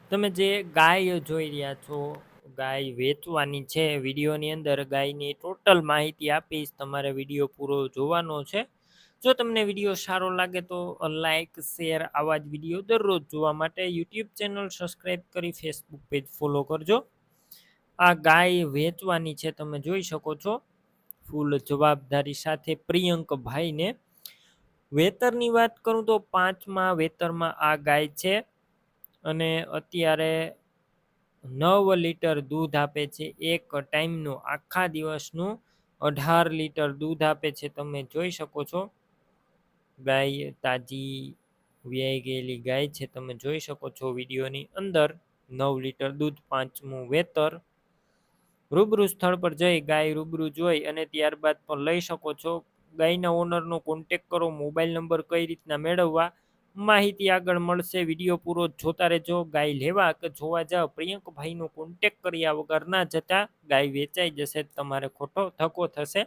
તમે જે ગાય જોઈ રહ્યા છો, ગાય વેચવાની છે. વિડીયોની અંદર ગાયની ટોટલ માહિતી આપીશ, તમારે વિડીયો પૂરો જોવાનો છે. જો તમને વિડીયો સારો લાગે તો લાઈક શેર આવા જ વિડીયો દરરોજ જોવા માટે યુટ્યુબ ચેનલ સબસ્ક્રાઈબ કરી ફેસબુક પેજ ફોલો કરજો. આ ગાય વેચવાની છે, તમે જોઈ શકો છો. ફૂલ જવાબદારી સાથે પ્રિયંકભાઈને. વેતરની વાત કરું તો 5મા વેતરમાં આ ગાય છે અને અત્યારે 9 લીટર દૂધ આપે છે. એક ટાઈમનું આખા દિવસનું 18 લીટર દૂધ આપે છે, તમે જોઈ શકો છો. ગાય તાજી વ્યાઈ ગયેલી ગાય છે, તમે જોઈ શકો છો વિડીયોની અંદર. 9 લીટર દૂધ, 5મું વેતર. રૂબરૂ સ્થળ પર જઈ ગાય રૂબરૂ જોઈ અને ત્યારબાદ પણ લઈ શકો છો. ગાયના ઓનરનો કોન્ટેક કરો. મોબાઈલ નંબર કઈ રીતના મેળવવા, માહિતી આગળ મળશે. વિડીયો પૂરો જોતા રહેજો. ગાય લેવા કે જોવા જાવ, પ્રિયંકભાઈનો કોન્ટેક કર્યા વગર ના જતા. ગાય વેચાઈ જશે, તમારે ખોટો ધક્કો થશે.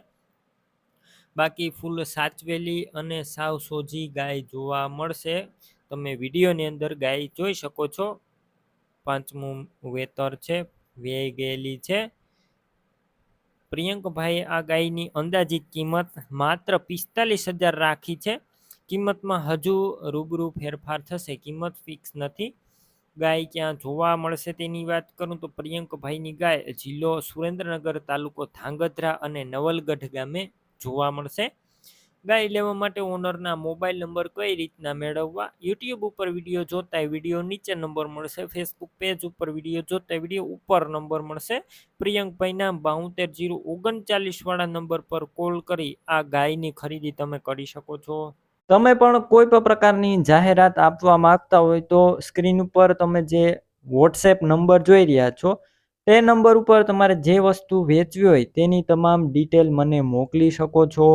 બાકી ફૂલ સાચવેલી અને સાવ સોજી ગાય જોવા મળશે. તમે વિડીયોની અંદર ગાય જોઈ શકો છો. 5મું વેતર છે, વ્યાઈ ગયેલી છે. પ્રિયંકભાઈ આ ગાયની અંદાજિત કિંમત માત્ર 45,000 રાખી છે. કિંમતમાં હજુ રૂબરૂ ફેરફાર થશે, કિંમત ફિક્સ નથી. ગાય ક્યાં જોવા મળશે તેની વાત કરું તો પ્રિયંકભાઈની ગાય જિલ્લો સુરેન્દ્રનગર, તાલુકો ધાંગધ્રા અને નવલગઢ ગામે જોવા મળશે. ગાય લેવા માટે ઓનરના મોબાઈલ નંબર કઈ રીતના મેળવવા, યુટ્યુબ ઉપર વિડીયો જોતા વિડીયો નીચે નંબર મળશે. ફેસબુક પેજ ઉપર વિડીયો જોતા વિડીયો ઉપર નંબર મળશે. પ્રિયંકભાઈના 72 039 વાળા નંબર પર કોલ કરી આ ગાયની ખરીદી તમે કરી શકો છો. તમે પણ કોઈ પણ પ્રકારની જાહેરાત આપવા માંગતા હોય તો સ્ક્રીન ઉપર તમે જે વોટ્સએપ નંબર જોઈ રહ્યા છો, તે નંબર ઉપર તમારે જે વસ્તુ વેચવી હોય તેની તમામ ડિટેલ મને મોકલી શકો છો.